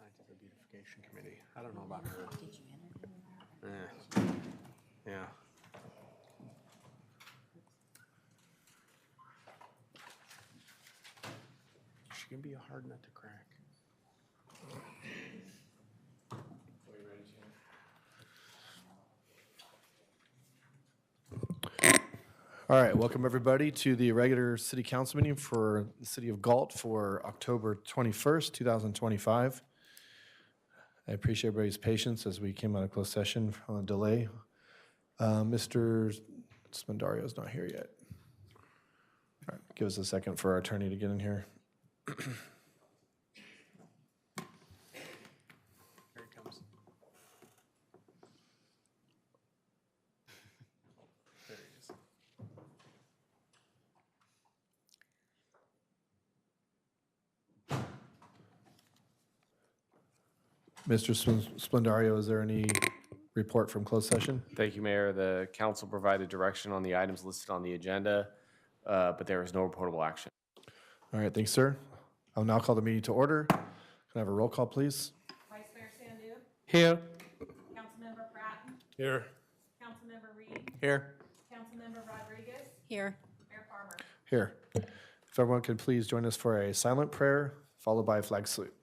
Scientific Beautification Committee. I don't know about her. Did you enter? Yeah. She can be a hard nut to crack. All right, welcome everybody to the regular city council meeting for the city of Galt for October 21st, 2025. I appreciate everybody's patience as we came out of closed session on a delay. Mr. Spendario is not here yet. All right, give us a second for our attorney to get in here. Here he comes. There he is. Mr. Splendario, is there any report from closed session? Thank you, Mayor. The council provided direction on the items listed on the agenda, but there is no reportable action. All right, thanks, sir. I'll now call the meeting to order. Can I have a roll call, please? Vice Mayor Sandu. Here. Councilmember Pratton. Here. Councilmember Reed. Here. Councilmember Rodriguez. Here. Mayor Farmer. Here. If everyone could please join us for a silent prayer, followed by a flag salute.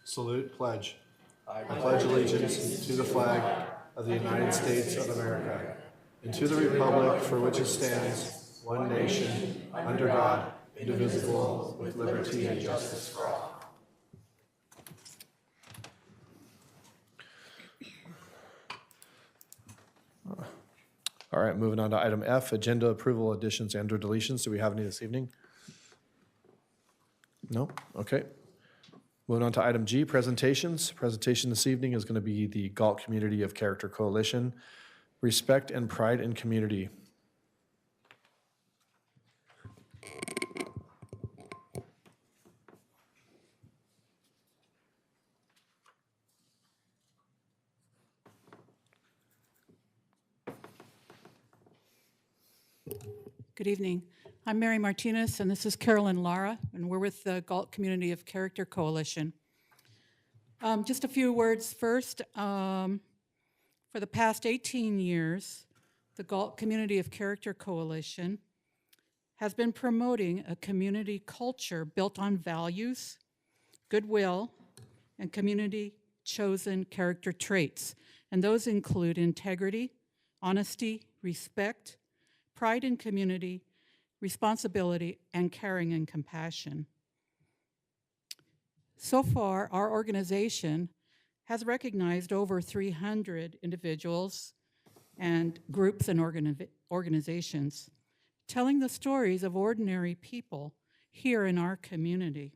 Salute, pledge. I pledge allegiance to the flag of the United States of America and to the republic for which it stands, one nation, under God, indivisible, with liberty and justice for all. All right, moving on to item F, agenda approval, additions and or deletions. Do we have any this evening? No? Okay. Moving on to item G, presentations. Presentation this evening is going to be the Galt Community of Character Coalition, Respect and Pride in Community. Good evening. I'm Mary Martinez, and this is Carolyn Lara, and we're with the Galt Community of Character Coalition. Just a few words first. For the past 18 years, the Galt Community of Character Coalition has been promoting a community culture built on values, goodwill, and community-chosen character traits. And those include integrity, honesty, respect, pride in community, responsibility, and caring and compassion. So far, our organization has recognized over 300 individuals and groups and organizations telling the stories of ordinary people here in our community.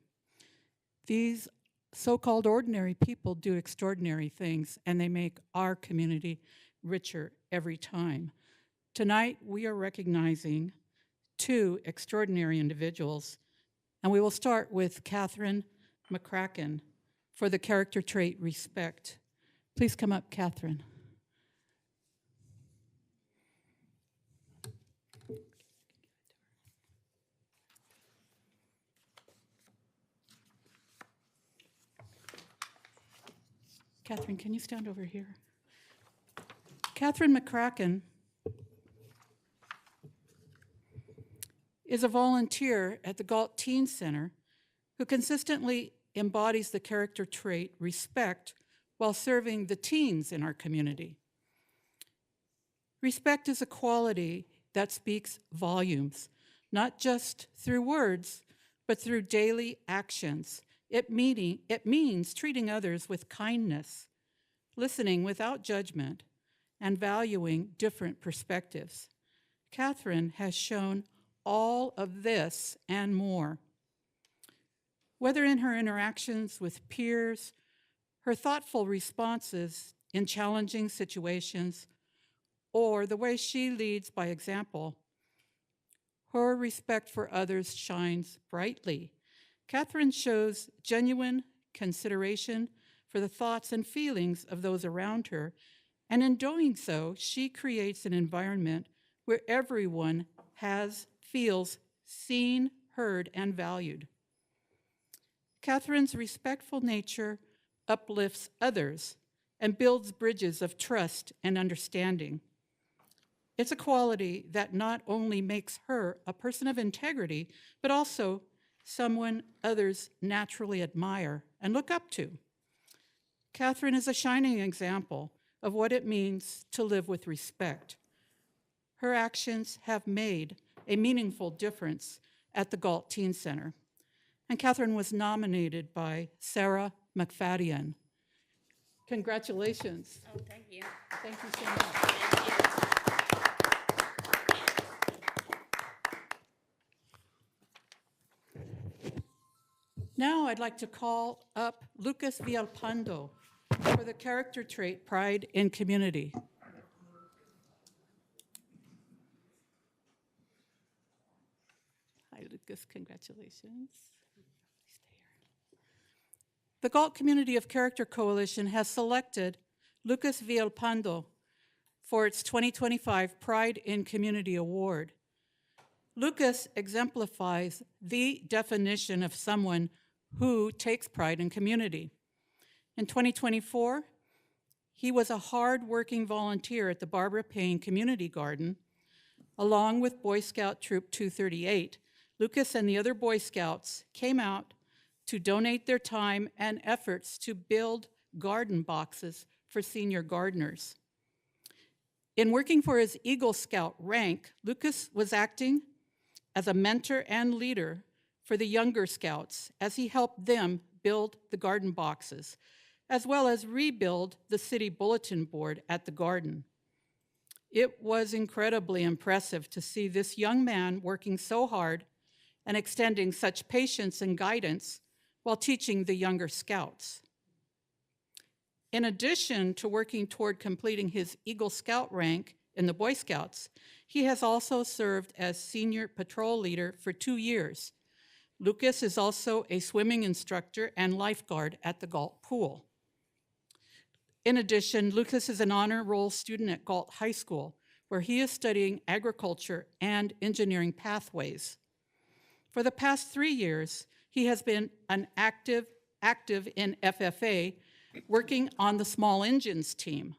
These so-called ordinary people do extraordinary things, and they make our community richer every time. Tonight, we are recognizing 2 extraordinary individuals, and we will start with Catherine McCracken for the character trait respect. Please come up, Catherine. Catherine, can you stand over here? Catherine McCracken is a volunteer at the Galt Teen Center who consistently embodies the character trait respect while serving the teens in our community. Respect is a quality that speaks volumes, not just through words, but through daily actions. It means treating others with kindness, listening without judgment, and valuing different perspectives. Catherine has shown all of this and more. Whether in her interactions with peers, her thoughtful responses in challenging situations, or the way she leads by example, her respect for others shines brightly. Catherine shows genuine consideration for the thoughts and feelings of those around her, and in doing so, she creates an environment where everyone feels seen, heard, and valued. Catherine's respectful nature uplifts others and builds bridges of trust and understanding. It's a quality that not only makes her a person of integrity, but also someone others naturally admire and look up to. Catherine is a shining example of what it means to live with respect. Her actions have made a meaningful difference at the Galt Teen Center. And Catherine was nominated by Sarah McFadden. Congratulations. Oh, thank you. Thank you so much. Now I'd like to call up Lucas Villalpando for the character trait Pride in Community. Hi, Lucas. Congratulations. The Galt Community of Character Coalition has selected Lucas Villalpando for its 2025 Pride in Community Award. Lucas exemplifies the definition of someone who takes pride in community. In 2024, he was a hard-working volunteer at the Barbara Payne Community Garden. Along with Boy Scout Troop 238, Lucas and the other Boy Scouts came out to donate their time and efforts to build garden boxes for senior gardeners. In working for his Eagle Scout rank, Lucas was acting as a mentor and leader for the younger Scouts as he helped them build the garden boxes, as well as rebuild the city bulletin board at the garden. It was incredibly impressive to see this young man working so hard and extending such patience and guidance while teaching the younger Scouts. In addition to working toward completing his Eagle Scout rank in the Boy Scouts, he has also served as senior patrol leader for 2 years. Lucas is also a swimming instructor and lifeguard at the Galt Pool. In addition, Lucas is an honor roll student at Galt High School, where he is studying agriculture and engineering pathways. For the past 3 years, he has been an active in FFA, working on the small engines team.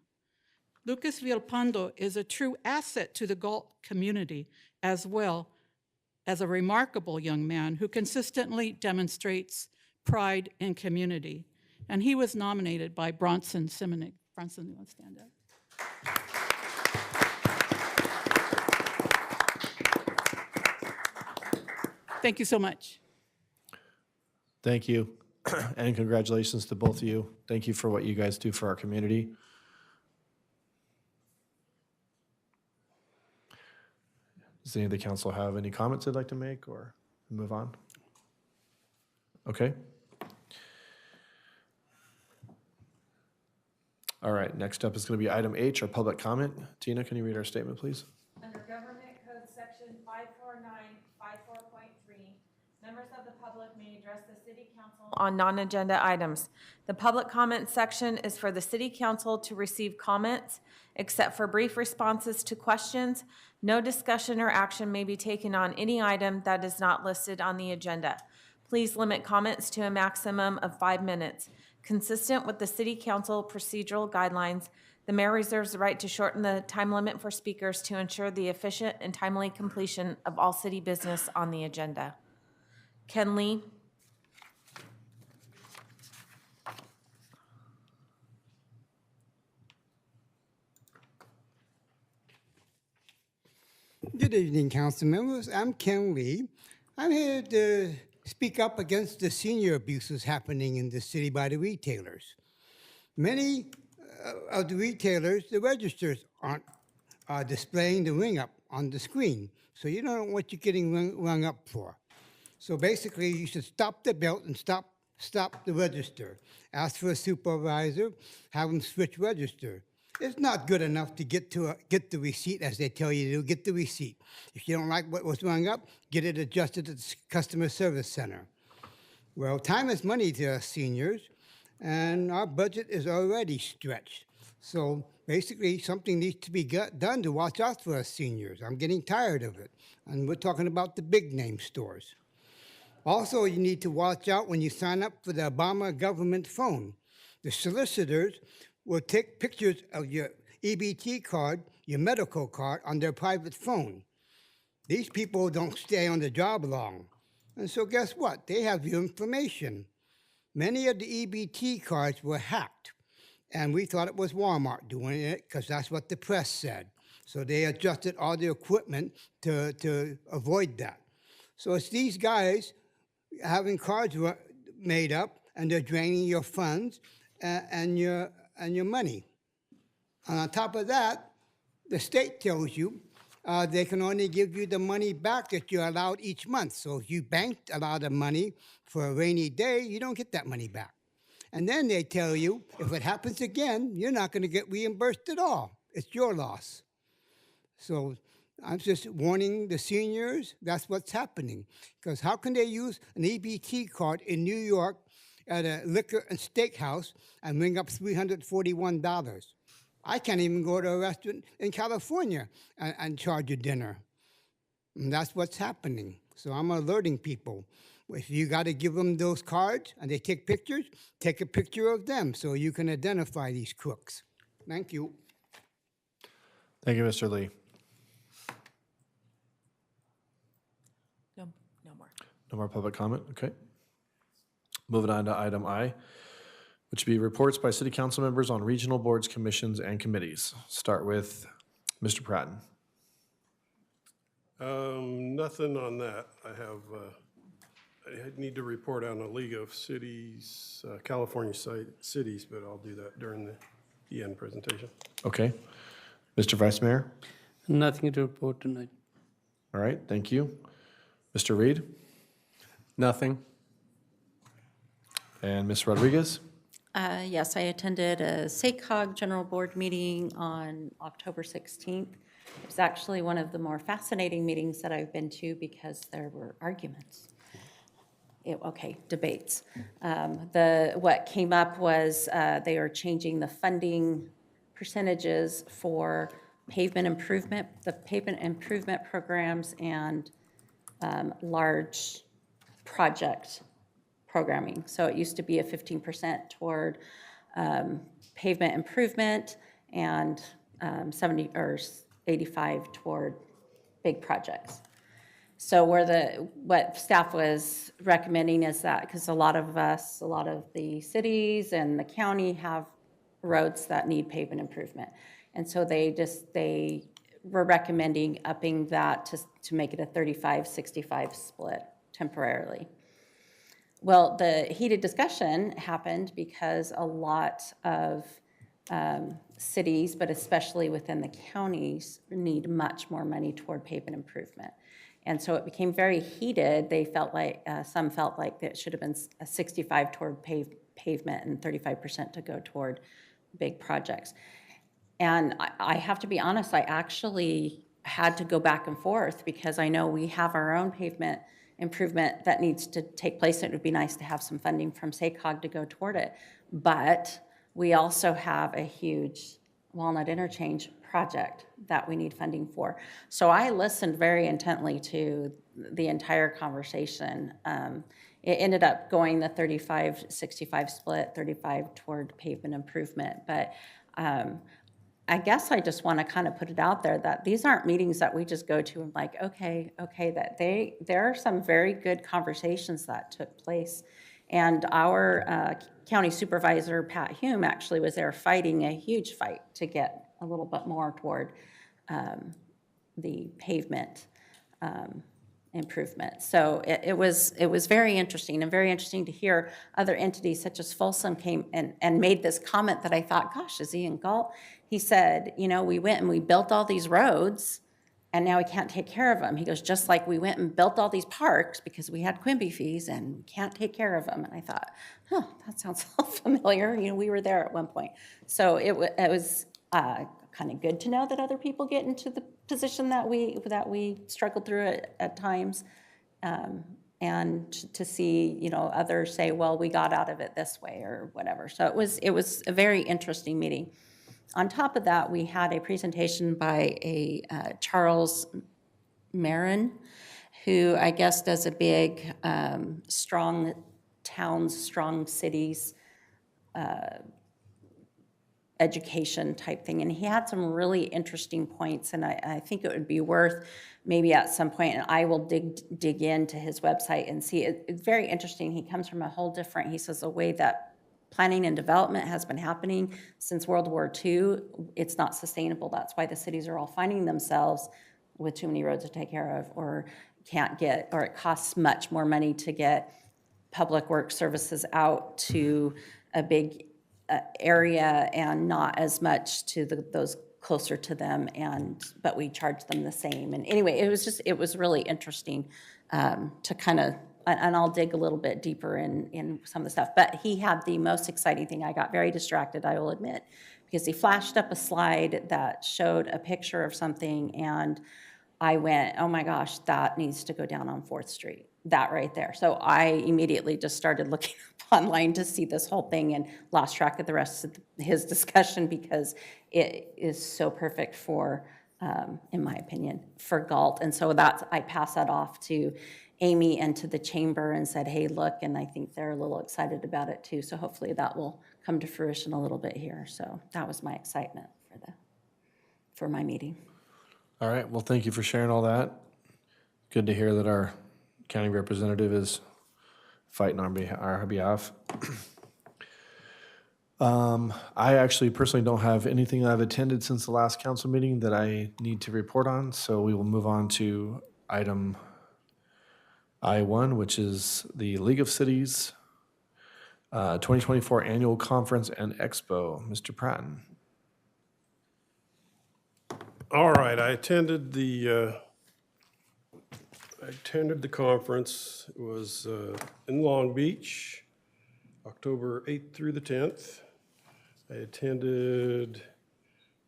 Lucas Villalpando is a true asset to the Galt community, as well as a remarkable young man who consistently demonstrates pride in community. And he was nominated by Bronson Simonik. Bronson, you want to stand up? Thank you so much. Thank you. And congratulations to both of you. Thank you for what you guys do for our community. Does any of the council have any comments they'd like to make or move on? Okay. All right, next up is going to be item H, our public comment. Tina, can you read our statement, please? Under Government Code Section 54954.3, members of the public may address the city council on non-agenda items. The public comment section is for the city council to receive comments, except for brief responses to questions. No discussion or action may be taken on any item that is not listed on the agenda. Please limit comments to a maximum of 5 minutes. Consistent with the city council procedural guidelines, the mayor reserves the right to shorten the time limit for speakers to ensure the efficient and timely completion of all city business on the agenda. Ken Lee. Good evening, council members. I'm Ken Lee. I'm here to speak up against the senior abuses happening in the city by the retailers. Many of the retailers, the registers aren't displaying the ring up on the screen, so you don't know what you're getting rung up for. So basically, you should stop the belt and stop the register. Ask for a supervisor, have them switch register. It's not good enough to get the receipt as they tell you to get the receipt. If you don't like what was rung up, get it adjusted at the customer service center. Well, time is money to us seniors, and our budget is already stretched. So basically, something needs to be done to watch out for us seniors. I'm getting tired of it, and we're talking about the big name stores. Also, you need to watch out when you sign up for the Obama government phone. The solicitors will take pictures of your EBT card, your medical card, on their private phone. These people don't stay on the job long. And so guess what? They have your information. Many of the EBT cards were hacked, and we thought it was Walmart doing it because that's what the press said. So they adjusted all the equipment to avoid that. So it's these guys having cards made up, and they're draining your funds and your money. And on top of that, the state tells you they can only give you the money back that you're allowed each month. So if you banked a lot of money for a rainy day, you don't get that money back. And then they tell you, if it happens again, you're not going to get reimbursed at all. It's your loss. So I'm just warning the seniors, that's what's happening. Because how can they use an EBT card in New York at a liquor and steakhouse and ring up $341? I can't even go to a restaurant in California and charge a dinner. And that's what's happening. So I'm alerting people. If you got to give them those cards and they take pictures, take a picture of them so you can identify these crooks. Thank you. Thank you, Mr. Lee. No more. No more public comment? Okay. Moving on to item I, which would be reports by city council members on regional boards, commissions, and committees. Start with Mr. Pratton. Nothing on that. I need to report on a League of Cities, California cities, but I'll do that during the end presentation. Okay. Mr. Vice Mayor? Nothing to report tonight. All right, thank you. Mr. Reed? Nothing. And Ms. Rodriguez? Yes, I attended a SACOG General Board meeting on October 16th. It was actually one of the more fascinating meetings that I've been to because there were arguments. Debates. What came up was they are changing the funding percentages for pavement improvement, the pavement improvement programs, and large project programming. So it used to be a 15% toward pavement improvement and 70 or 85 toward big projects. So what staff was recommending is that, because a lot of the cities and the county have roads that need pavement improvement. And so they were recommending upping that to make it a 35-65 split temporarily. Well, the heated discussion happened because a lot of cities, but especially within the counties, need much more money toward pavement improvement. And so it became very heated. They felt like, some felt like it should have been a 65 toward pavement and 35% to go toward big projects. And I have to be honest, I actually had to go back and forth because I know we have our own pavement improvement that needs to take place. It would be nice to have some funding from SACOG to go toward it. But we also have a huge Walnut Interchange project that we need funding for. So I listened very intently to the entire conversation. It ended up going the 35-65 split, 35 toward pavement improvement. But I guess I just want to kind of put it out there that these aren't meetings that we just go to and like, okay, that there are some very good conversations that took place. And our county supervisor, Pat Hume, actually was there fighting a huge fight to get a little bit more toward the pavement improvement. So it was very interesting, and very interesting to hear other entities such as Folsom came and made this comment that I thought, gosh, is he in Galt? He said, you know, we went and we built all these roads and now we can't take care of them. He goes, just like we went and built all these parks because we had Quimby fees and we can't take care of them. And I thought, that sounds familiar. You know, we were there at one point. So it was kind of good to know that other people get into the position that we struggled through at times, and to see, you know, others say, well, we got out of it this way or whatever. So it was a very interesting meeting. On top of that, we had a presentation by a Charles Marin, who I guess does a big strong towns, strong cities education type thing. And he had some really interesting points, and I think it would be worth maybe at some point, and I will dig into his website and see. It's very interesting. He comes from a whole different, he says, the way that planning and development has been happening since World War II, it's not sustainable. That's why the cities are all finding themselves with too many roads to take care of, or can't get, or it costs much more money to get public works services out to a big area and not as much to those closer to them, but we charge them the same. And anyway, it was really interesting to kind of, and I'll dig a little bit deeper in some of the stuff. But he had the most exciting thing. I got very distracted, I will admit, because he flashed up a slide that showed a picture of something, and I went, oh my gosh, that needs to go down on 4th Street, that right there. So I immediately just started looking up online to see this whole thing and lost track of the rest of his discussion because it is so perfect for, in my opinion, for Galt. And so I pass that off to Amy and to the chamber and said, hey, look, and I think they're a little excited about it too. So hopefully that will come to fruition a little bit here. So that was my excitement for my meeting. All right, well, thank you for sharing all that. Good to hear that our county representative is fighting on our behalf. I actually personally don't have anything I've attended since the last council meeting that I need to report on, so we will move on to item I1, which is the League of Cities 2024 Annual Conference and Expo. Mr. Pratton. All right, I attended the conference. It was in Long Beach, October 8th through the 10th. I attended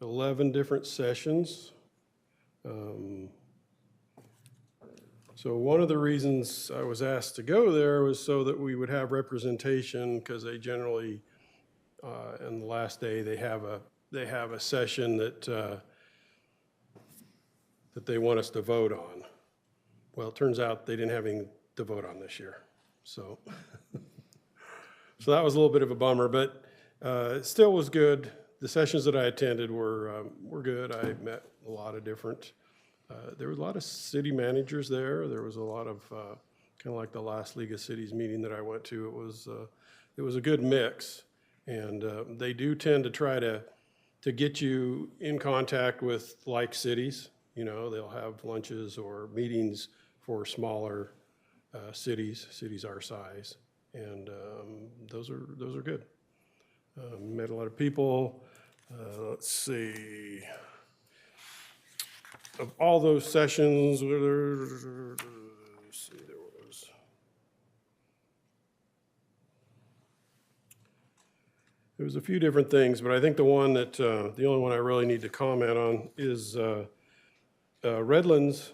11 different sessions. So one of the reasons I was asked to go there was so that we would have representation, because they generally, on the last day, they have a session that they want us to vote on. Well, it turns out they didn't have anything to vote on this year, so so that was a little bit of a bummer, but it still was good. The sessions that I attended were good. I met a lot of different. There was a lot of city managers there. There was a lot of kind of like the last League of Cities meeting that I went to. It was a good mix, and they do tend to try to get you in contact with like cities. You know, they'll have lunches or meetings for smaller cities our size, and those are good. Met a lot of people. Let's see. Of all those sessions, let's see, there was a few different things, but I think the one that the only one I really need to comment on is Redlands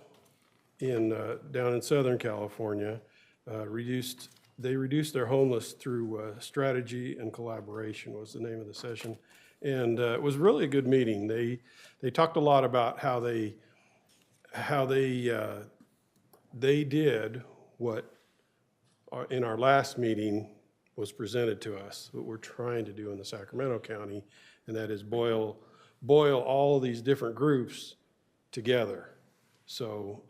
down in Southern California reduced their homeless through strategy and collaboration was the name of the session, and it was really a good meeting. They talked a lot about how they did what in our last meeting was presented to us, what we're trying to do in the Sacramento County, and that is boil all these different groups together. So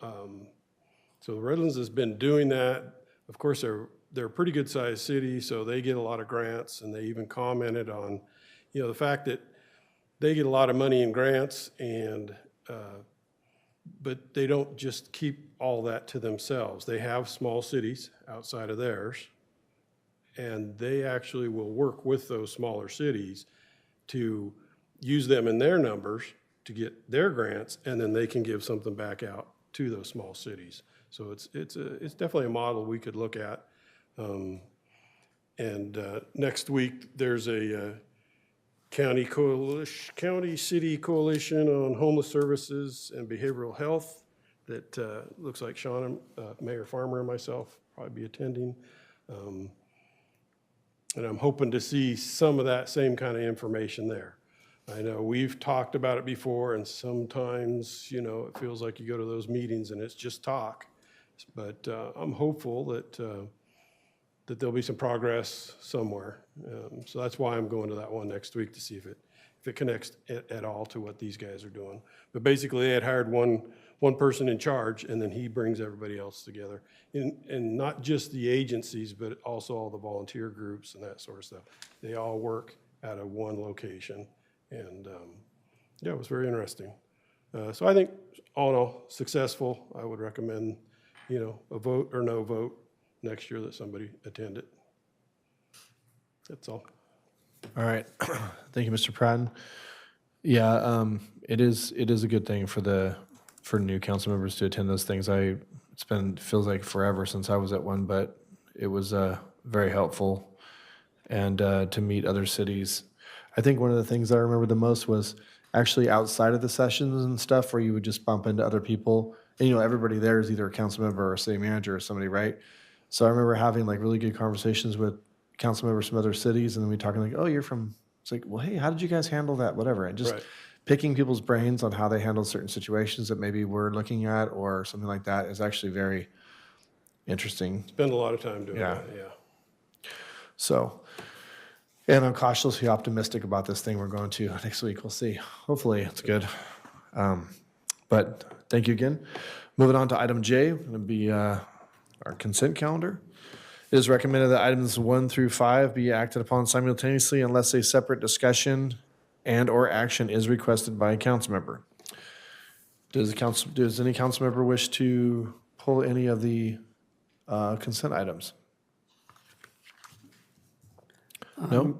Redlands has been doing that. Of course, they're a pretty good sized city, so they get a lot of grants, and they even commented on, the fact that they get a lot of money in grants, and but they don't just keep all that to themselves. They have small cities outside of theirs, and they actually will work with those smaller cities to use them in their numbers to get their grants, and then they can give something back out to those small cities. So it's definitely a model we could look at. Next week there's a county-city coalition on homeless services and behavioral health that looks like Sean, Mayor Farmer, and myself probably be attending. And I'm hoping to see some of that same kind of information there. I know we've talked about it before, and sometimes, it feels like you go to those meetings and it's just talk. But I'm hopeful that there'll be some progress somewhere. So that's why I'm going to that one next week to see if it connects at all to what these guys are doing. But basically, they had hired one person in charge, and then he brings everybody else together. And not just the agencies, but also all the volunteer groups and that sort of stuff. They all work out of one location. And yeah, it was very interesting. So I think all in all, successful. I would recommend, a vote or no vote next year that somebody attend it. That's all. All right. Thank you, Mr. Pratton. Yeah, it is a good thing for new council members to attend those things. Feels like forever since I was at one, but it was very helpful, and to meet other cities. I think one of the things I remember the most was actually outside of the sessions and stuff where you would just bump into other people. And, everybody there is either a council member or a city manager or somebody, right? So I remember having like really good conversations with council members from other cities, and then we talking like, oh, you're from, it's like, well, hey, how did you guys handle that? Whatever. And just picking people's brains on how they handle certain situations that maybe we're looking at or something like that is actually very interesting. Spend a lot of time doing that, yeah. So, and I'm cautiously optimistic about this thing we're going to next week. We'll see. Hopefully it's good. But thank you again. Moving on to item J, going to be our consent calendar. It is recommended that items 1 through 5 be acted upon simultaneously unless a separate discussion and or action is requested by a council member. Does any council member wish to pull any of the consent items? No?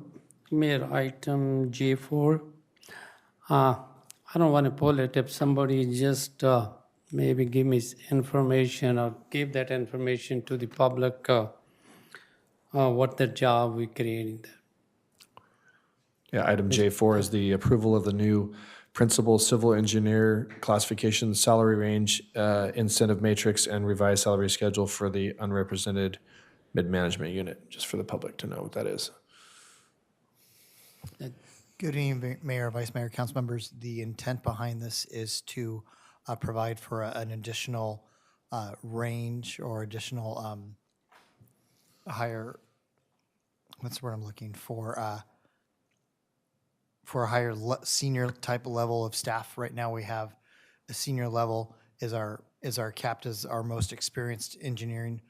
Mayor, item J4. I don't want to pull it. If somebody just maybe give me information or give that information to the public, what the job we're creating there. Yeah, item J4 is the approval of the new principal civil engineer classification salary range, incentive matrix, and revised salary schedule for the unrepresented mid-management unit, just for the public to know what that is. Good evening, Mayor, Vice Mayor, council members. The intent behind this is to provide for an additional range or additional higher, what's the word I'm looking for a higher senior type level of staff. Right now we have a senior level is our capped as our most experienced engineering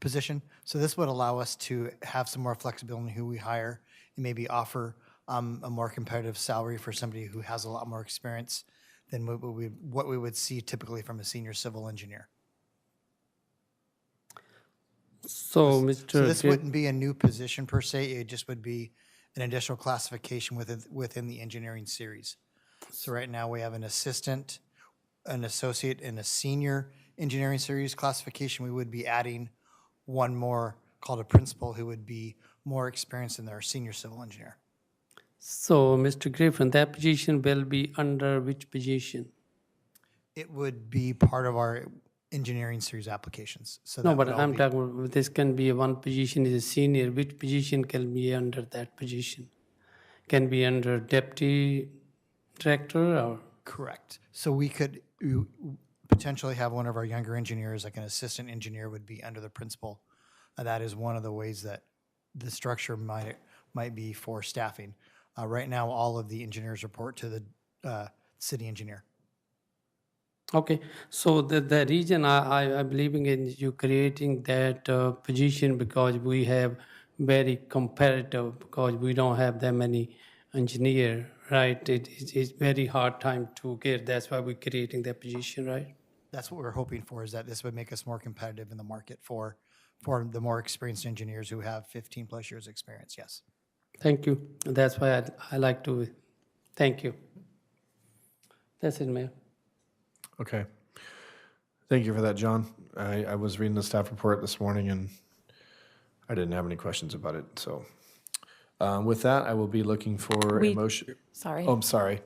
position. So this would allow us to have some more flexibility in who we hire and maybe offer a more competitive salary for somebody who has a lot more experience than what we would see typically from a senior civil engineer. So, So Mr. this Chair- wouldn't be a new position per se, it just would be an additional classification within the engineering series. So right now, we have an assistant, an associate, and a senior engineering series classification. We would be adding one more called a principal who would be more experienced than our senior civil engineer. So, Mr. Griffin, that position will be under which position? It would be part of our engineering series applications. So No, that but would all I'm be- talking about, this can be one position is a senior, which position can be under that position? Can be under deputy director or? Correct. So we could potentially have one of our younger engineers, like an assistant engineer, would be under the principal. That is one of the ways that the structure might be for staffing. Right now, all of the engineers report to the city engineer. Okay, so the reason I'm believing in you creating that position because we have very competitive, because we don't have that many engineer, right? It's very hard time to get, that's why we're creating that position, right? That's what we're hoping for, is that this would make us more competitive in the market for the more experienced engineers who have 15-plus years' experience, yes. Thank you, that's why I like to, thank you. That's it, Mayor. Okay. Thank you for that, John. I was reading the staff report this morning, and I didn't have any questions about it, so. With that, I will be looking for a We- motion. Sorry. Oh, I'm sorry.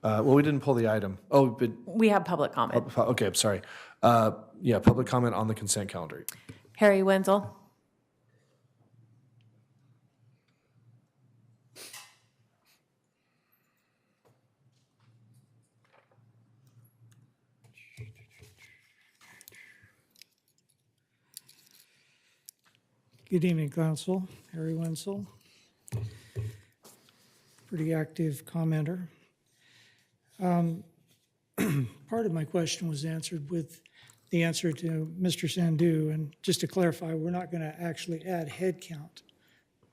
Well, we didn't pull the item. Oh, but, We have public comment. okay, I'm sorry. Yeah, public comment on the consent calendar. Harry Wenzel. Good evening, Council. Harry Wenzel. Pretty active commenter. Part of my question was answered with the answer to Mr. Sandhu. And just to clarify, we're not going to actually add head count.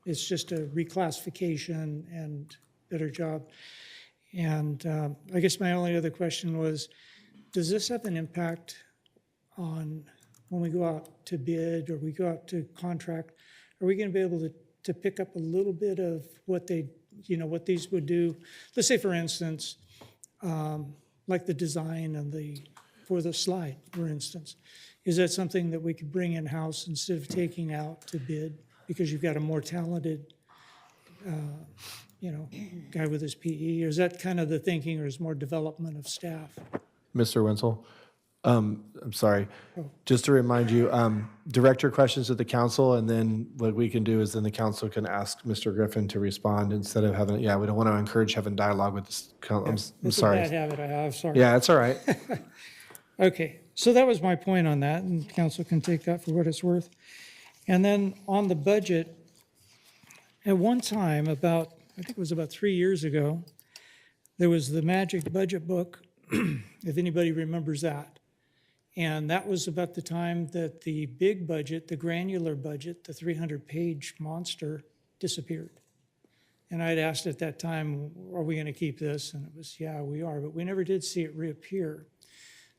It's just a reclassification and better job. And I guess my only other question was, does this have an impact on when we go out to bid or we go out to contract? Are we going to be able to pick up a little bit of what they, what these would do? Let's say, for instance, like the design and for the slide, for instance. Is that something that we could bring in-house instead of taking out to bid? Because you've got a more talented, guy with his PE? Or is that kind of the thinking, or is more development of staff? Mr. Wenzel, I'm sorry. Just to remind you, direct your questions to the council, and then what we can do is then the council can ask Mr. Griffin to respond instead of having, we don't want to encourage having dialogue with this. I'm That's a sorry. bad habit I have, sorry. Yeah, it's all right. Okay, so that was my point on that, and council can take that for what it's worth. And then on the budget, at one time, I think it was about 3 years ago, there was the magic budget book, if anybody remembers that. And that was about the time that the big budget, the granular budget, the 300-page monster disappeared. And I'd asked at that time, are we going to keep this? And it was, yeah, we are, but we never did see it reappear.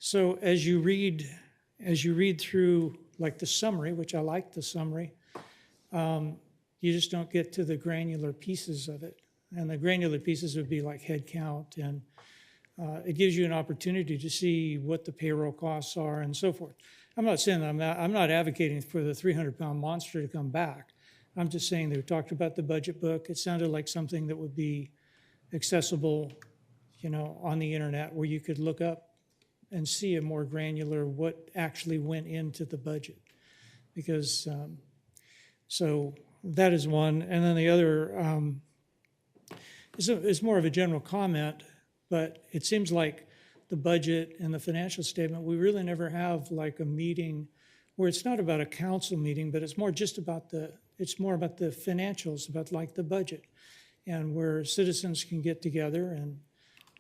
So as you read through like the summary, which I like the summary, you just don't get to the granular pieces of it. And the granular pieces would be like head count, and it gives you an opportunity to see what the payroll costs are and so forth. I'm not saying I'm not advocating for the 300-pound monster to come back. I'm just saying they talked about the budget book. It sounded like something that would be accessible, on the internet, where you could look up and see a more granular what actually went into the budget. Because, so that is one. And then the other is more of a general comment, but it seems like the budget and the financial statement, we really never have like a meeting where it's not about a council meeting, but it's more just about it's more about the financials, about like the budget, and where citizens can get together and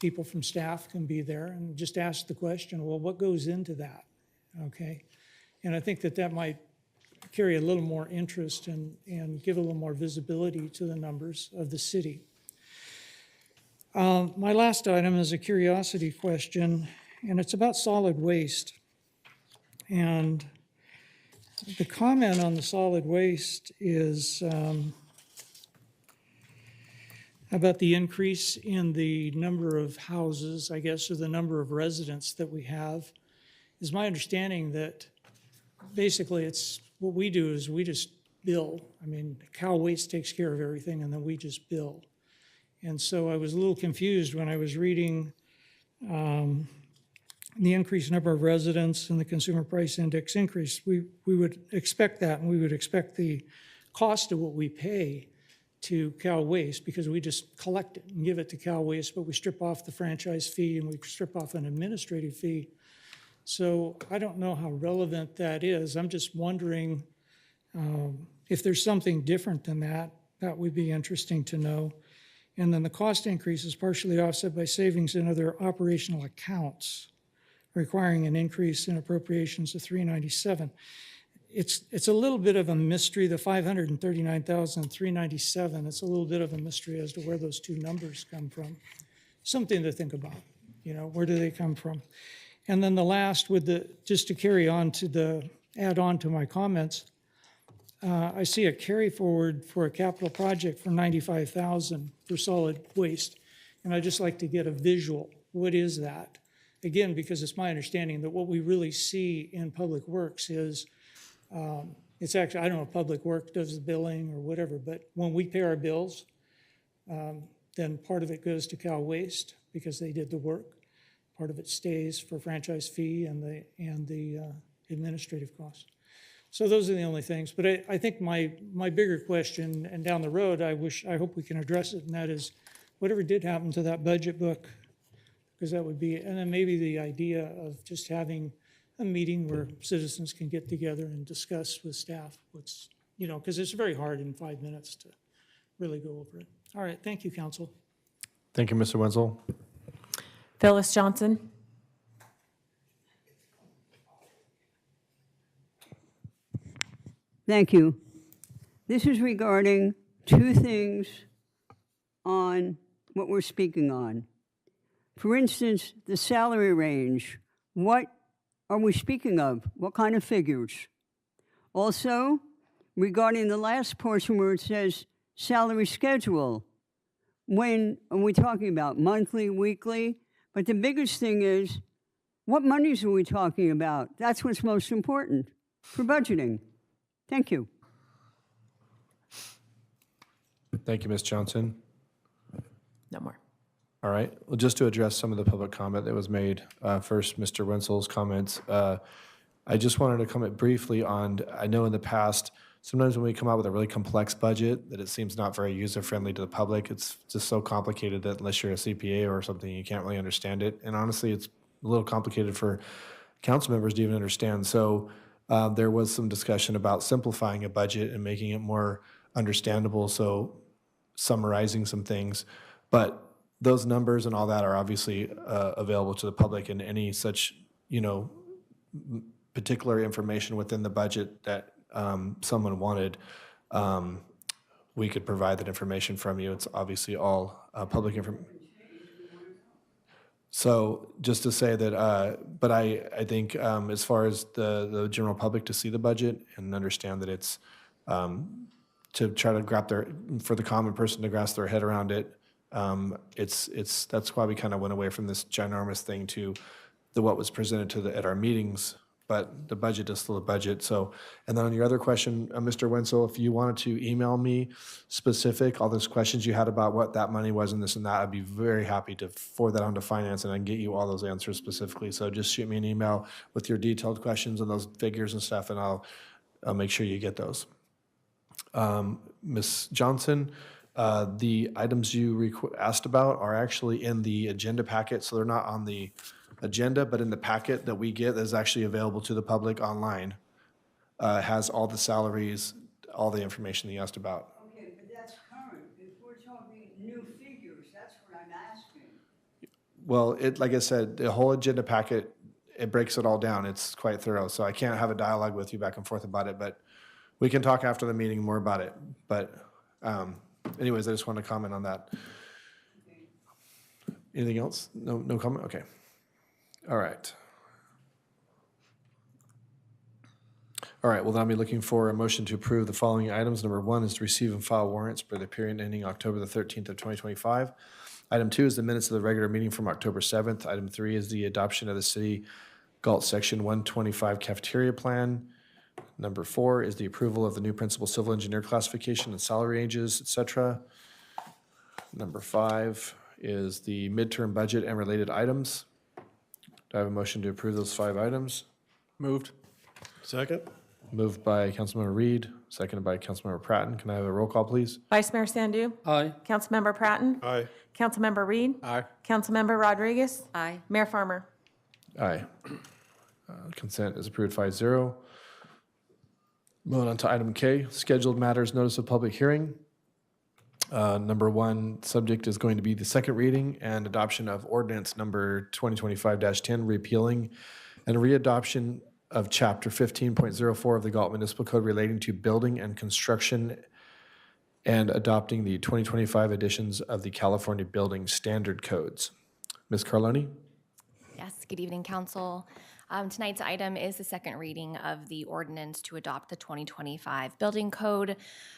people from staff can be there and just ask the question, well, what goes into that? Okay. And I think that might carry a little more interest and give a little more visibility to the numbers of the city. My last item is a curiosity question, and it's about solid waste. And The comment on the solid waste is about the increase in the number of houses, I guess, or the number of residents that we have. Is my understanding that basically it's, what we do is we just bill. I mean, Cal Waste takes care of everything and then we just bill. And so I was a little confused when I was reading the increased number of residents and the consumer price index increase. We would expect that, and we would expect the cost of what we pay to Cal Waste, because we just collect it and give it to Cal Waste, but we strip off the franchise fee and we strip off an administrative fee. So I don't know how relevant that is. I'm just wondering if there's something different than that. That would be interesting to know. And then the cost increase is partially offset by savings in other operational accounts, requiring an increase in appropriations of $397. It's a little bit of a mystery, the $539,397. It's a little bit of a mystery as to where those two numbers come from. Something to think about, where do they come from? And then the last, just to carry on to add on to my comments, I see a carry forward for a capital project for $95,000 for solid waste. And I'd just like to get a visual. What is that? Again, because it's my understanding that what we really see in Public Works is, it's actually, I don't know if Public Works does the billing or whatever, but when we pay our bills, then part of it goes to Cal Waste because they did the work. Part of it stays for franchise fee and the administrative costs. So those are the only things. But I think my bigger question, and down the road, I hope we can address it, and that is, whatever did happen to that budget book, because that would be, and then maybe the idea of just having a meeting where citizens can get together and discuss with staff what's, because it's very hard in 5 minutes to really go over it. All right, thank you, Council. Thank you, Mr. Wenzel. Phyllis Johnson. Thank you. This is regarding two things on what we're speaking on. For instance, the salary range. What are we speaking of? What kind of figures? Also, regarding the last portion where it says salary schedule, when are we talking about? Monthly, weekly? But the biggest thing is, what monies are we talking about? That's what's most important for budgeting. Thank you. Thank you, Ms. Johnson. No more. All right, well, just to address some of the public comment that was made, first, Mr. Wenzel's comments. I just wanted to comment briefly on, I know in the past, sometimes when we come out with a really complex budget, that it seems not very user-friendly to the public. It's just so complicated that unless you're a CPA or something, you can't really understand it. And honestly, it's a little complicated for council members to even understand. So there was some discussion about simplifying a budget and making it more understandable, so summarizing some things. But those numbers and all that are obviously available to the public, and any such, particular information within the budget that someone wanted, we could provide that information from you. It's obviously all public information. So just to say that, but I think as far as the general public to see the budget and understand that it's to try to for the common person to grasp their head around it, that's why we kind of went away from this ginormous thing to what was presented at our meetings. But the budget is still a budget. So, and then on your other question, Mr. Wenzel, if you wanted to email me all those questions you had about what that money was and this and that, I'd be very happy to forward that on to finance and I can get you all those answers specifically. So just shoot me an email with your detailed questions and those figures and stuff, and I'll make sure you get those. Ms. Johnson, the items you asked about are actually in the agenda packet, so they're not on the agenda, but in the packet that we get that is actually available to the public online, has all the salaries, all the information that you asked about. Okay, but that's current. If we're talking new figures, that's what I'm asking. Well, like I said, the whole agenda packet, it breaks it all down. It's quite thorough, so I can't have a dialogue with you back and forth about it, but we can talk after the meeting more about it. But anyways, I just want to comment on that. Okay. Anything else? No comment? Okay. All right. All right, well, then I'll be looking for a motion to approve the following items. Number 1 is to receive and file warrants for the period ending October the 13th of 2025. Item 2 is the minutes of the regular meeting from October 7th. Item 3 is the adoption of the City Galt Section 125 cafeteria plan. Number 4 is the approval of the new principal civil engineer classification and salary ranges, et cetera. Number 5 is the midterm budget and related items. Do I have a motion to approve those 5 items? Moved. Second? Moved by Councilmember Reed, seconded by Councilmember Pratton. Can I have a roll call, please? Vice Mayor Sandu. Aye. Councilmember Pratton. Aye. Councilmember Reed. Aye. Councilmember Rodriguez. Aye. Mayor Farmer. Aye. Consent is approved 5-0. Moving on to item K, scheduled matters, notice of public hearing. Number 1, subject is going to be the second reading and adoption of ordinance number 2025-10, repealing and readoption of chapter 15.04 of the Galt Municipal Code relating to building and construction and adopting the 2025 editions of the California Building Standard Codes. Ms. Carloni? Yes, good evening, council. Tonight's item is the second reading of the ordinance to adopt the 2025 building code.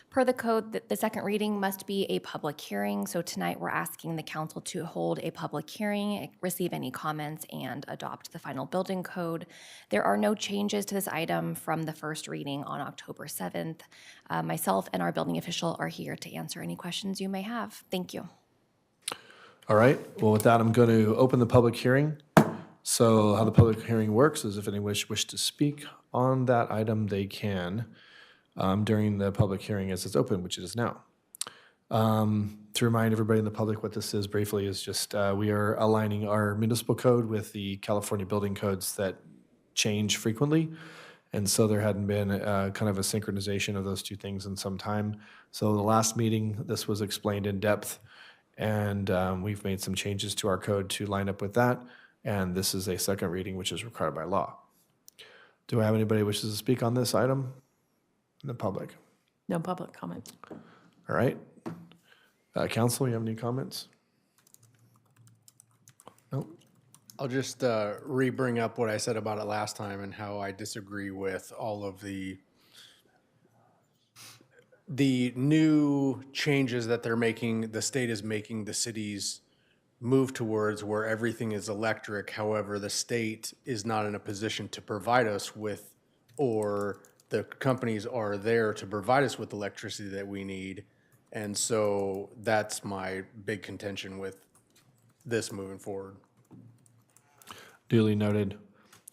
Per the code, the second reading must be a public hearing. So tonight we're asking the council to hold a public hearing, receive any comments, and adopt the final building code. There are no changes to this item from the first reading on October 7th. Myself and our building official are here to answer any questions you may have. Thank you. All right, well, with that, I'm going to open the public hearing. So how the public hearing works is if anyone wish to speak on that item, they can during the public hearing as it's open, which it is now. To remind everybody in the public what this is briefly is just we are aligning our municipal code with the California building codes that change frequently. And so there hadn't been kind of a synchronization of those two things in some time. So the last meeting, this was explained in depth, and we've made some changes to our code to line up with that. And this is a second reading, which is required by law. Do I have anybody who wishes to speak on this item in the public? No public comment. All right. Council, you have any comments? No? I'll just re-bring up what I said about it last time and how I disagree with all of the new changes that they're making, the state is making the cities move towards where everything is electric. However, the state is not in a position to provide us with, or the companies are there to provide us with electricity that we need. And so that's my big contention with this moving forward. Duly noted.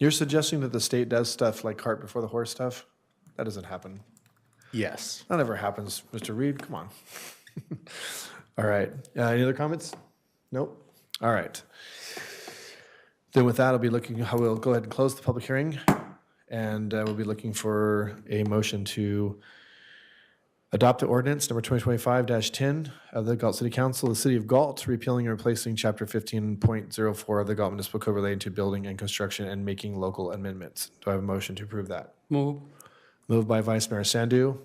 You're suggesting that the state does stuff like cart before the horse stuff? That doesn't happen. Yes. That never happens, Mr. Reed. Come on. All right. Any other comments? Nope. All right. Then with that, we'll go ahead and close the public hearing, and we'll be looking for a motion to adopt the ordinance number 2025-10 of the Galt City Council, the City of Galt, repealing and replacing Chapter 15.04 of the Galt Municipal Code relating to building and construction and making local amendments. Do I have a motion to approve that? Move. Moved by Vice Mayor Sandu.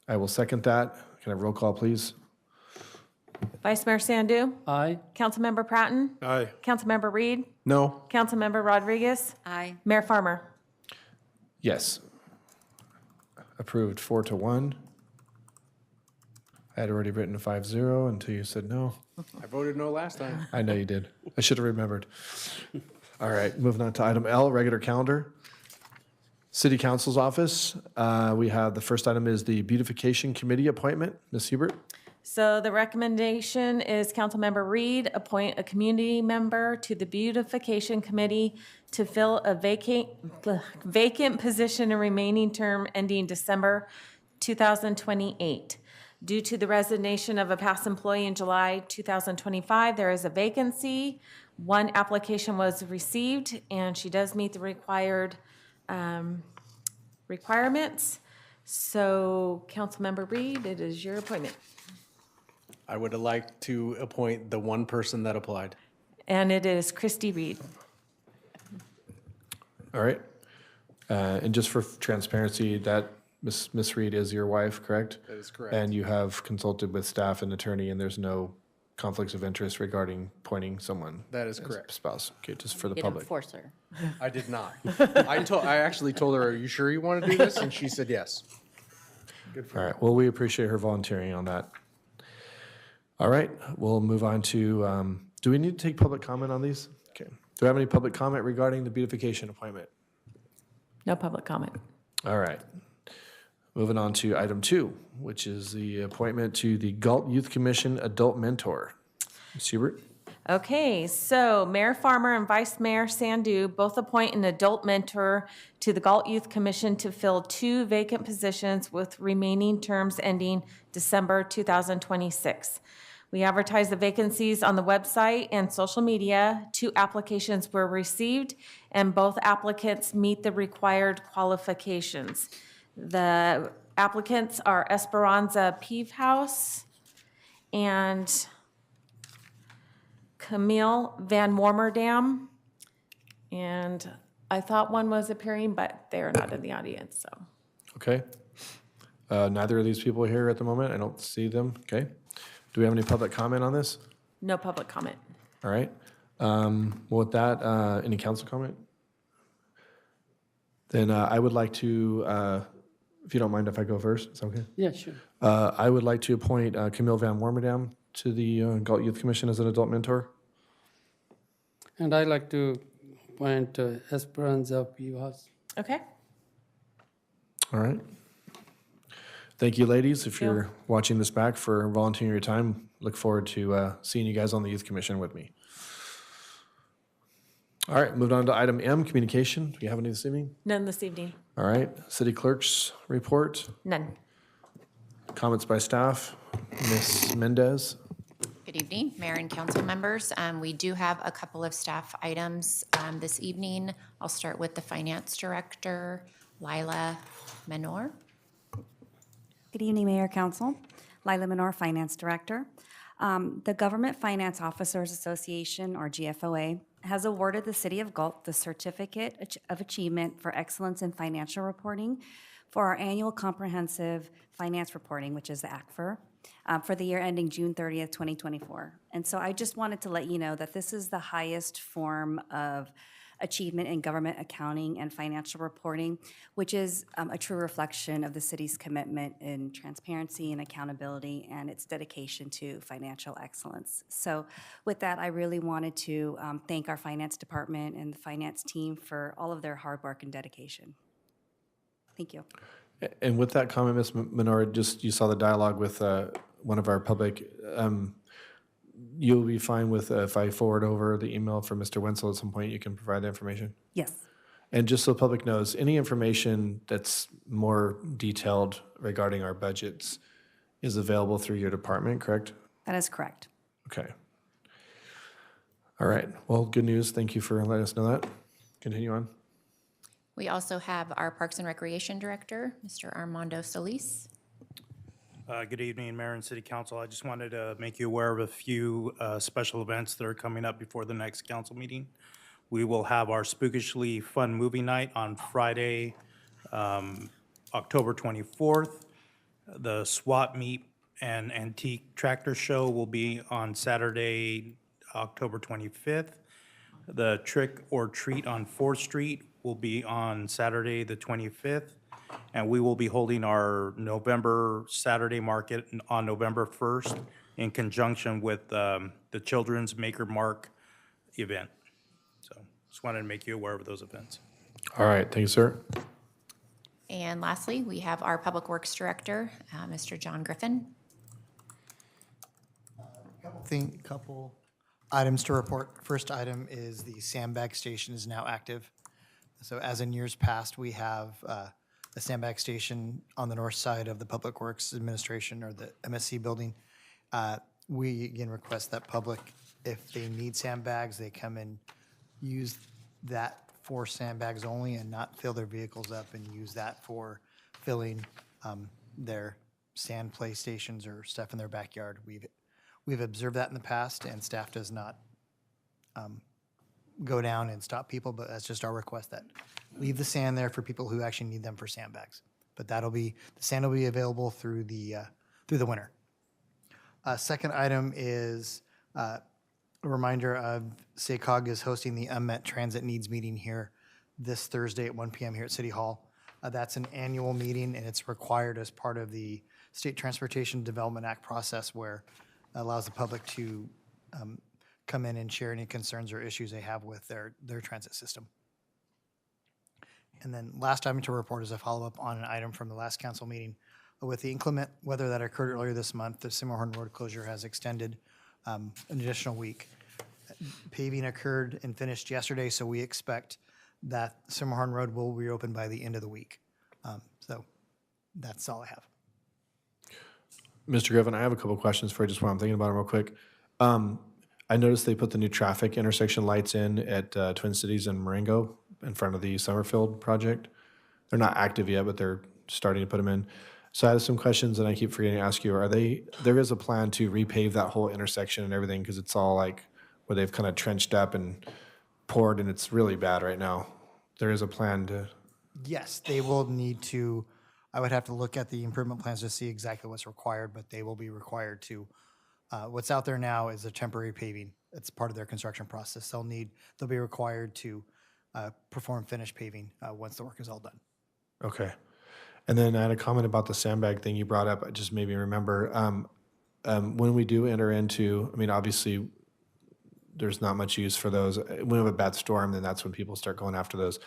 I will second that. Can I have roll call, please? Vice Mayor Sandu. Aye. Councilmember Pratton. Aye. Councilmember Reed. No. Councilmember Rodriguez. Aye. Mayor Farmer. Yes. Approved 4-1. I had already written 5-0 until you said no. I voted no last time. I know you did. I should have remembered. All right, moving on to item L, regular calendar. City Council's office. We have the first item is the Beautification Committee appointment. Ms. Hubert? So the recommendation is Councilmember Reed appoint a community member to the Beautification Committee to fill a vacant position and remaining term ending December 2028. Due to the resignation of a past employee in July 2025, there is a vacancy. One application was received, and she does meet the required requirements. So, Councilmember Reed, it is your appointment. I would like to appoint the one person that applied. And it is Christy Reed. All right. And just for transparency, that Ms. Reed is your wife, correct? That is correct. And you have consulted with staff and attorney, and there's no conflicts of interest regarding appointing someone. That is as correct. Spouse, okay, just for the Did public. enforce her. I did not. I actually told her, are you sure you want to do this? And she said yes. Good for All her. right, well, we appreciate her volunteering on that. All right, we'll move on to, do we need to take public comment on these? Okay. Do we have any public comment regarding the beautification appointment? No public comment. All right. Moving on to item 2, which is the appointment to the Galt Youth Commission Adult Mentor. Ms. Hubert? Okay, so Mayor Farmer and Vice Mayor Sandu both appoint an adult mentor to the Galt Youth Commission to fill 2 vacant positions with remaining terms ending December 2026. We advertise the vacancies on the website and social media. 2 applications were received, and both applicants meet the required qualifications. The applicants are Esperanza Peevehouse and Camille Van Warmerdam. And I thought one was appearing, but they're not in the audience, so. Okay. Neither of these people are here at the moment. I don't see them. Okay. Do we have any public comment on this? No public comment. All right. With that, any council comment? Then I would like to, if you don't mind if I go first, is that okay? Yeah, sure. I would like to appoint Camille Van Warmerdam to the Galt Youth Commission as an adult mentor. And I like to appoint Esperanza Pivas. Okay. All right. Thank you, ladies. If you're watching this back, for volunteering your time, look forward to seeing you guys on the Youth Commission with me. All right, moving on to item M, communication. Do we have any this evening? None this evening. All right, city clerk's report. None. Comments by staff. Ms. Mendez. Good evening, Mayor and council members. We do have a couple of staff items this evening. I'll start with the Finance Director, Lila Menor. Good evening, Mayor, Council. Lila Menor, Finance Director. The Government Finance Officers Association, or GFOA, has awarded the City of Galt the Certificate of Achievement for Excellence in Financial Reporting for our annual comprehensive finance reporting, which is the ACFR, for the year ending June 30th, 2024. And so I just wanted to let you know that this is the highest form of achievement in government accounting and financial reporting, which is a true reflection of the city's commitment in transparency and accountability and its dedication to financial excellence. So with that, I really wanted to thank our finance department and the finance team for all of their hard work and dedication. Thank you. And with that comment, Ms. Menor, just you saw the dialogue with one of our public. You'll be fine with if I forward over the email from Mr. Wenzel at some point, you can provide the information? Yes. And just so the public knows, any information that's more detailed regarding our budgets is available through your department, correct? That is correct. Okay. All right. Well, good news. Thank you for letting us know that. Continue on. We also have our Parks and Recreation Director, Mr. Armando Solis. Good evening, Mayor and City Council. I just wanted to make you aware of a few special events that are coming up before the next council meeting. We will have our Spookishly Fun Movie Night on Friday, October 24th. The Swap Meet and Antique Tractor Show will be on Saturday, October 25th. The Trick or Treat on 4th Street will be on Saturday, the 25th. And we will be holding our November Saturday market on November 1st in conjunction with the Children's Maker Mark event. So just wanted to make you aware of those events. All right. Thank you, sir. And lastly, we have our Public Works Director, Mr. John Griffin. Couple items to report. First item is the sandbag station is now active. So as in years past, we have a sandbag station on the north side of the Public Works Administration or the MSC building. We again request that public, if they need sandbags, they come and use that for sandbags only and not fill their vehicles up and use that for filling their sand play stations or stuff in their backyard. We've observed that in the past, and staff does not go down and stop people, but that's just our request, that leave the sand there for people who actually need them for sandbags. But the sand will be available through the winter. Second item is A reminder of SACOG is hosting the Unmet Transit Needs meeting here this Thursday at 1 p.m. here at City Hall. That's an annual meeting, and it's required as part of the State Transportation Development Act process, where it allows the public to come in and share any concerns or issues they have with their transit system. And then last item to report is a follow-up on an item from the last council meeting. With the inclement weather that occurred earlier this month, the Simmerhorn Road closure has extended an additional week. Paving occurred and finished yesterday, so we expect that Simmerhorn Road will reopen by the end of the week. So that's all I have. Mr. Griffin, I have a couple questions for you, just while I'm thinking about them real quick. I noticed they put the new traffic intersection lights in at Twin Cities and Marengo in front of the Summerfield project. They're not active yet, but they're starting to put them in. So I have some questions and I keep forgetting to ask you. There is a plan to repave that whole intersection and everything, because it's all like where they've kind of trenched up and poured and it's really bad right now. There is a plan to... Yes, they will need to, I would have to look at the improvement plans to see exactly what's required, but they will be required to. What's out there now is a temporary paving. It's part of their construction process. They'll be required to perform finished paving once the work is all done. Okay. And then I had a comment about the sandbag thing you brought up. It just made me remember, when we do enter into, I mean, obviously, there's not much use for those. When we have a bad storm, then that's when people start going after those.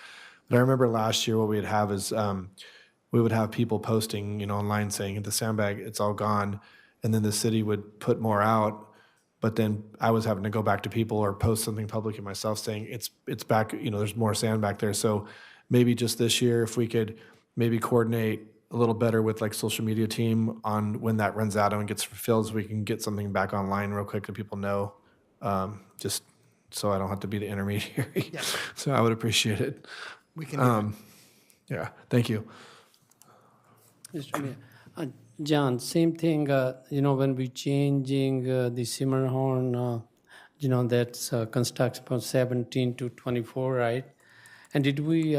But I remember last year what we'd have is we would have people posting, online saying, the sandbag, it's all gone. And then the city would put more out. But then I was having to go back to people or post something publicly myself saying, it's back, there's more sand back there. So maybe just this year, if we could maybe coordinate a little better with like social media team on when that runs out and gets fulfilled, so we can get something back online real quick so people know, just so I don't have to be the intermediary. Yeah. So I would appreciate it. We can do that. Yeah, thank you. Mr. Mayor, John, same thing, when we changing the Simmerhorn, that's construction from 17 to 24, right? And did we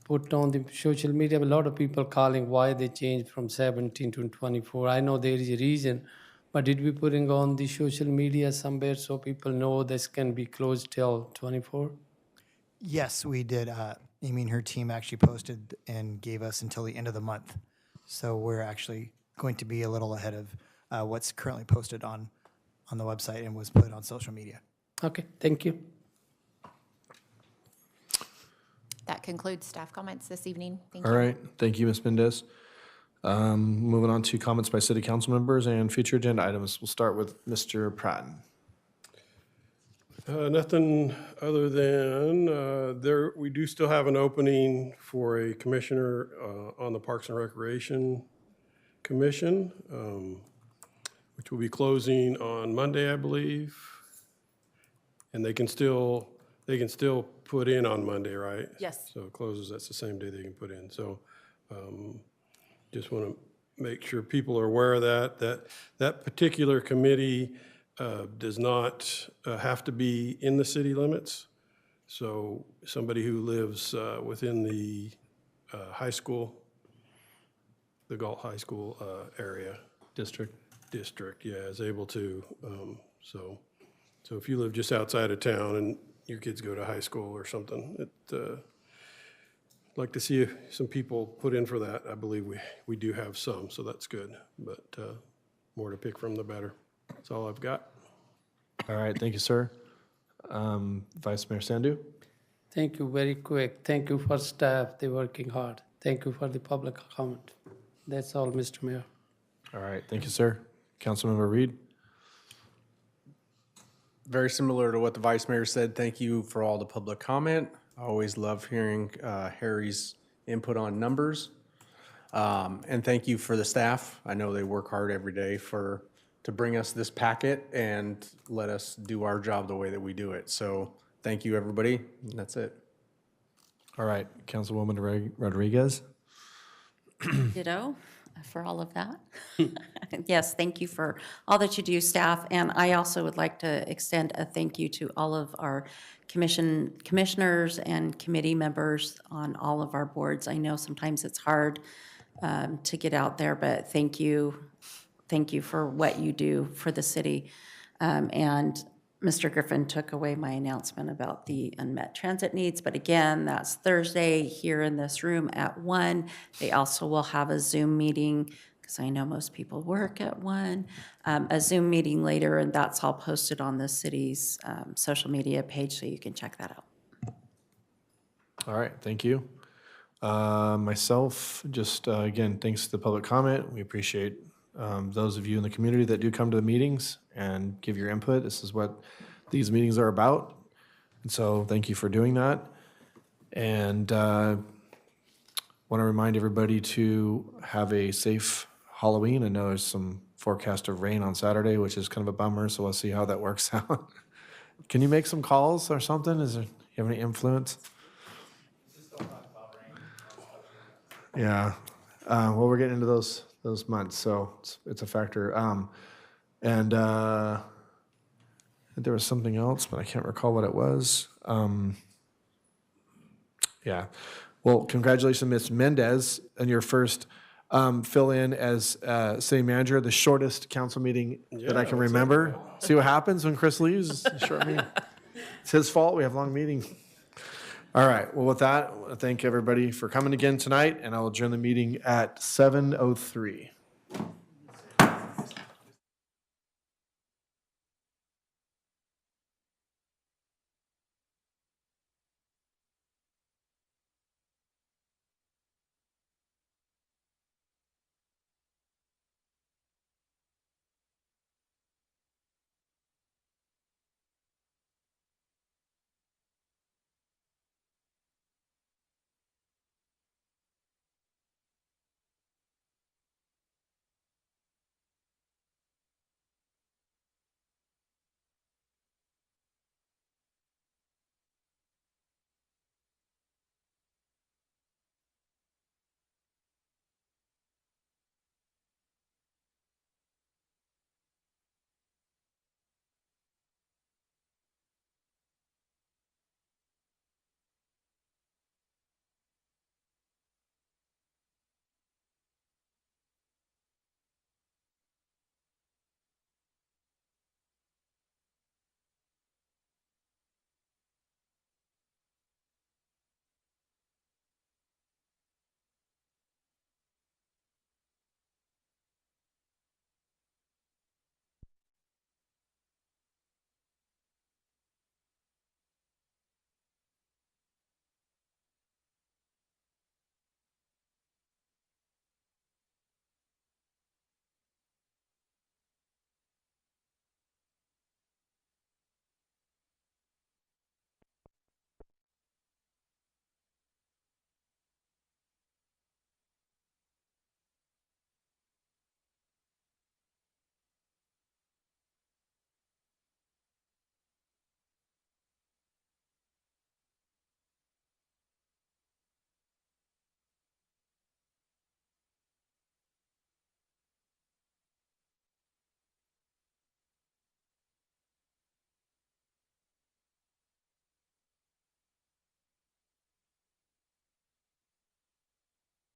put on the social media, a lot of people calling why they changed from 17 to 24. I know there is a reason, but did we putting on the social media somewhere so people know this can be closed till 24? Yes, we did. Amy and her team actually posted and gave us until the end of the month. So we're actually going to be a little ahead of what's currently posted on the website and was put on social media. Okay, thank you. That concludes staff comments this evening. Thank you. All right, thank you, Ms. Mendez. Moving on to comments by city council members and future agenda items. We'll start with Mr. Pratton. Nothing other than we do still have an opening for a commissioner on the Parks and Recreation Commission, which will be closing on Monday, I believe. And they can still put in on Monday, right? Yes. So it closes, that's the same day they can put in. So just want to make sure people are aware of that particular committee does not have to be in the city limits. So somebody who lives within the high school, the Galt High School area. District, yeah, is able to. So if you live just outside of town and your kids go to high school or something, I'd like to see some people put in for that. I believe we do have some, so that's good. But more to pick from, the better. That's all I've got. All right, thank you, sir. Vice Mayor Sandhu? Thank you, very quick. Thank you for staff, they're working hard. Thank you for the public comment. That's all, Mr. Mayor. All right, thank you, sir. Councilmember Reed? Very similar to what the vice mayor said. Thank you for all the public comment. I always love hearing Harry's input on numbers. And thank you for the staff. I know they work hard every day to bring us this packet and let us do our job the way that we do it. So thank you, everybody. And that's it. All right, Councilwoman Rodriguez? Ditto for all of that. Yes, thank you for all that you do, staff. And I also would like to extend a thank you to all of our commissioners and committee members on all of our boards. I know sometimes it's hard to get out there, but thank you. Thank you for what you do for the city. And Mr. Griffin took away my announcement about the unmet transit needs, but again, that's Thursday here in this room at 1. They also will have a Zoom meeting, because I know most people work at 1, a Zoom meeting later, and that's all posted on the city's social media page, so you can check that out. All right, thank you. Myself, just again, thanks to the public comment. We appreciate those of you in the community that do come to the meetings and give your input. This is what these meetings are about. And so thank you for doing that. And want to remind everybody to have a safe Halloween. I know there's some forecast of rain on Saturday, which is kind of a bummer, so we'll see how that works out. Can you make some calls or something? You have any influence? Yeah. Well, we're getting into those months, so it's a factor. And there was something else, but I can't recall what it was. Yeah. Well, congratulations, Ms. Mendez, on your first fill-in as city manager, the shortest council meeting that I can remember. See what happens when Chris leaves? Short meeting. It's his fault. We have long meetings. All right. Well, with that, I thank everybody for coming again tonight, and I will adjourn the meeting at 7:03.